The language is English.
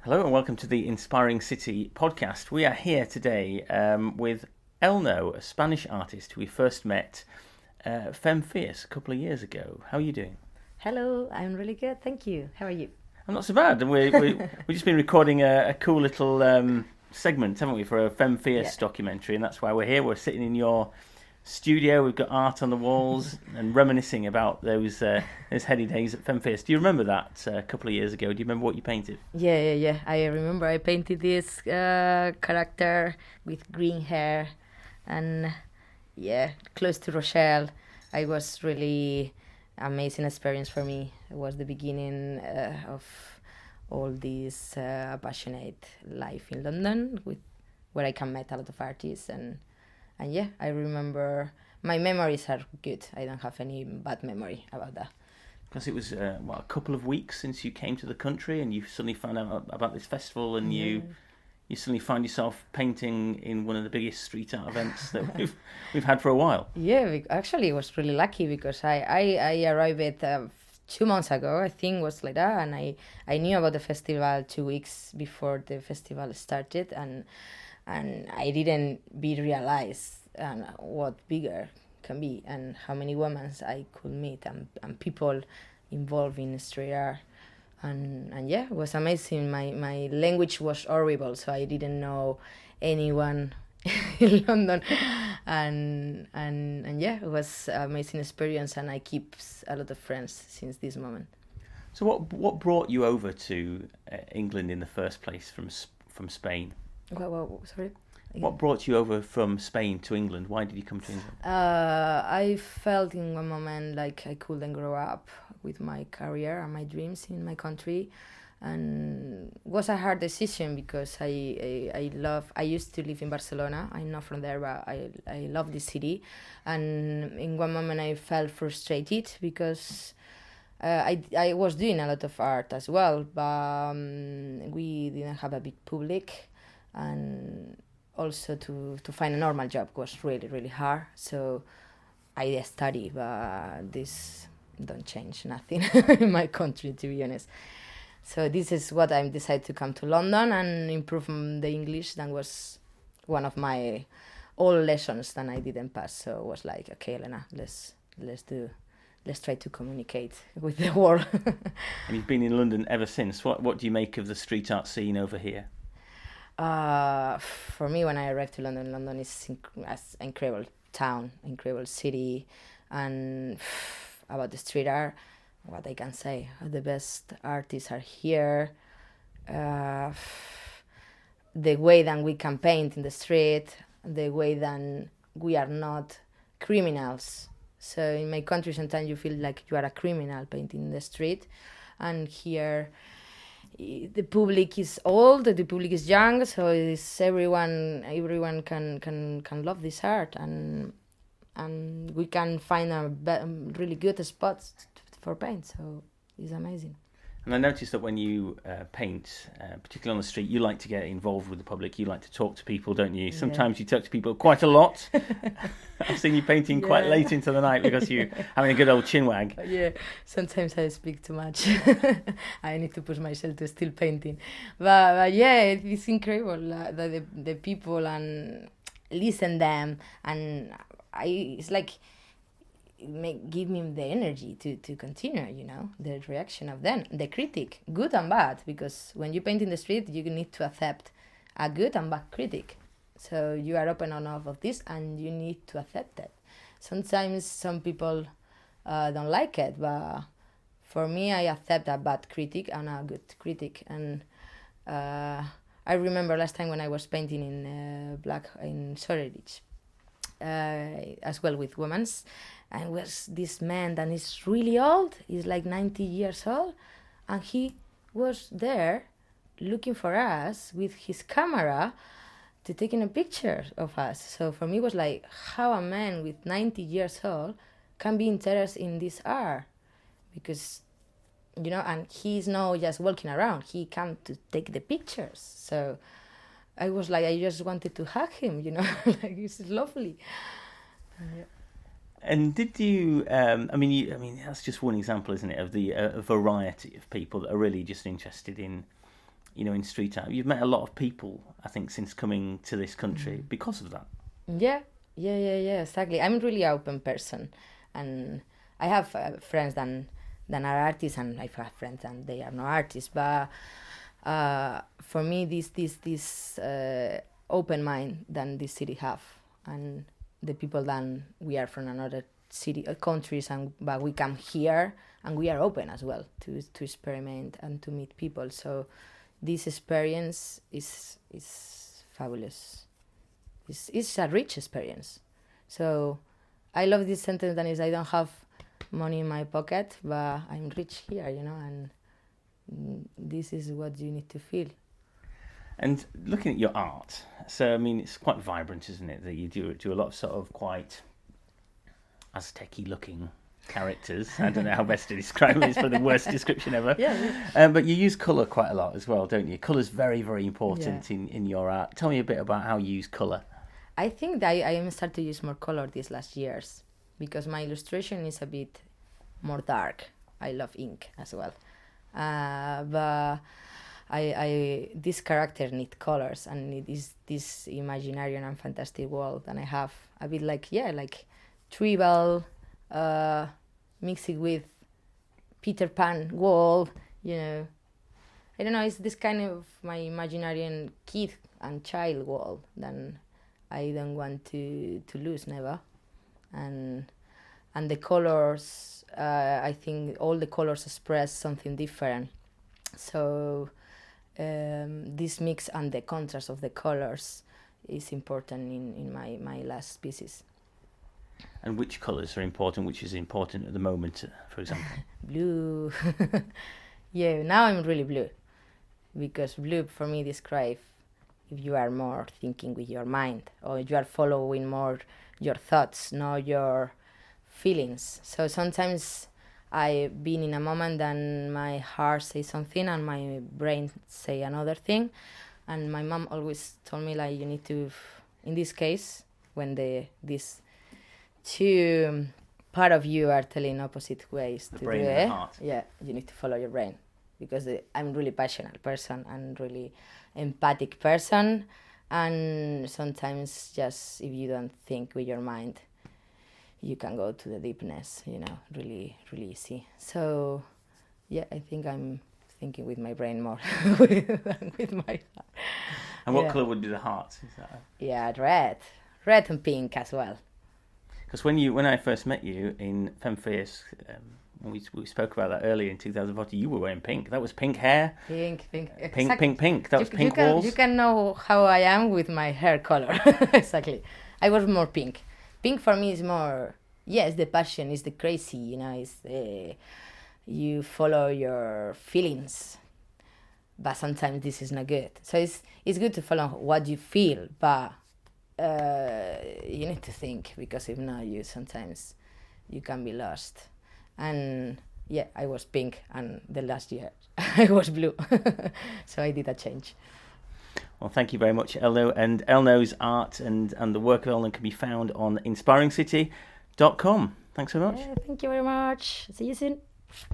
Hello and welcome to the Inspiring City podcast. We are here today with Elno, a Spanish artist who we first met Femme Fierce a couple of years ago. How are you doing? Hello, I'm really good, thank you. How are you? I'm not so bad. And we've just been recording a cool little segment, haven't we, for a Femme Fierce documentary, and that's why we're here. We're sitting in your studio. We've got art on the walls and reminiscing about those heady days at Femme Fierce. Do you remember that a couple of years ago? Do you remember what you painted? Yeah. I remember I painted this character with green hair and close to Rochelle. It was really amazing experience for me. It was the beginning of all this passionate life in London, where I can meet a lot of artists and I remember my memories are good. I don't have any bad memory about that. Because it was a couple of weeks since you came to the country, and you suddenly found out about this festival, and you suddenly find yourself painting in one of the biggest street art events that we've had for a while. Yeah, actually, I was really lucky because I arrived 2 months ago, I think was like that, and I knew about the festival 2 weeks before the festival started, and I didn't realize what bigger can be and how many women I could meet and people involved in street art. And it was amazing. My language was horrible, so I didn't know anyone in London. And it was an amazing experience, and I keep a lot of friends since this moment. So what brought you over to England in the first place from Spain? Sorry? What brought you over from Spain to England? Why did you come to England? I felt in one moment like I couldn't grow up with my career and my dreams in my country, and it was a hard decision because I used to live in Barcelona. I'm not from there, but I love this city, and in one moment I felt frustrated because I was doing a lot of art as well, but we didn't have a big public, and also to find a normal job was really, really hard. So I study, but this don't change nothing in my country, to be honest. So this is what I decided to come to London and improve the English. That was one of my all lessons that I didn't pass. So it was like, okay, Elena, let's try to communicate with the world. And you've been in London ever since. What do you make of the street art scene over here? For me, when I arrived to London, London is an incredible town, incredible city, and about the street art, what I can say, the best artists are here. The way that we can paint in the street, the way that we are not criminals. So in my country, sometimes you feel like you are a criminal painting in the street, and here the public is old, the public is young, so it's everyone can love this art, and we can find a really good spots for paint, so it's amazing. And I noticed that when you paint, particularly on the street, you like to get involved with the public. You like to talk to people, don't you? Sometimes you talk to people quite a lot. I've seen you painting quite late into the night because you're having a good old chinwag. Yeah, sometimes I speak too much. I need to push myself to still painting. But it's incredible the people and listen them, and it's like give me the energy to continue, the reaction of them, the critic, good and bad, because when you paint in the street, you need to accept a good and bad critic. So you are open on all of this, and you need to accept it. Sometimes some people don't like it, but for me, I accept a bad critic and a good critic. And I remember last time when I was painting in Shoreditch, as well with women's, and was this man that is really old, he's like 90 years old, and he was there looking for us with his camera to taking a picture of us. So for me it was like, how a man with 90 years old can be interested in this art, because and he's not just walking around, he came to take the pictures. So I was like, I just wanted to hug him, like, it's lovely. Yeah. And did you? That's just one example, isn't it, of the variety of people that are really just interested in in street art. You've met a lot of people, I think, since coming to this country because of that. Yeah, exactly. I'm a really open person, and I have friends that are artists, and I have friends and they are not artists. But for me, this open mind that this city have, and the people that we are from another city countries, but we come here and we are open as well to experiment and to meet people. So this experience is fabulous. It's a rich experience. So I love this sentence that is, I don't have money in my pocket, but I'm rich here, and this is what you need to feel. And looking at your art, so I mean, it's quite vibrant, isn't it? That you do a lot of sort of quite Aztec-y looking characters. I don't know how best to describe it. It's probably the worst description ever. Yeah. But you use colour quite a lot as well, don't you? Colour's very, very important in your art. Tell me a bit about how you use colour. I think that I am starting to use more color these last years because my illustration is a bit more dark. I love ink as well. But I this character need colors, and it is this imaginary and fantastic world, and I have a bit like tribal mixing with Peter Pan world, I don't know, it's this kind of my imaginary kid and child world that I don't want to lose never. And the colors, I think all the colors express something different. So this mix and the contrast of the colors is important in my last pieces. And which colours are important? Which is important at the moment, for example? Blue. Yeah, now I'm really blue. Because blue for me describes if you are more thinking with your mind, or you are following more your thoughts, not your feelings. So sometimes I've been in a moment that my heart says something and my brain say another thing. And my mom always told me, like, you need to, in this case, when these two part of you are telling opposite ways the to brain do and it, the heart. yeah, you need to follow your brain. Because I'm really passionate person and really empathic person, and sometimes just if you don't think with your mind, you can go to the deepness, really, really easy. So, yeah, I think I'm thinking with my brain more than with my heart. And what colour would be the heart? Is that Yeah, red and pink as well. Because when I first met you in Femme Fierce, we spoke about that earlier in 2014, you were wearing pink. That was pink hair. Pink. Exactly. Pink. That was pink walls. You can know how I am with my hair color. Exactly. I was more pink. Pink for me is more, it's the passion, it's the crazy, it's you follow your feelings. But sometimes this is not good. So it's good to follow what you feel, but you need to think, because if not, sometimes you can be lost. And I was pink, and the last year I was blue. So I did a change. Well, thank you very much, Elno. And Elno's art and the work of Elno can be found on inspiringcity.com. Thanks so much. Thank you very much. See you soon.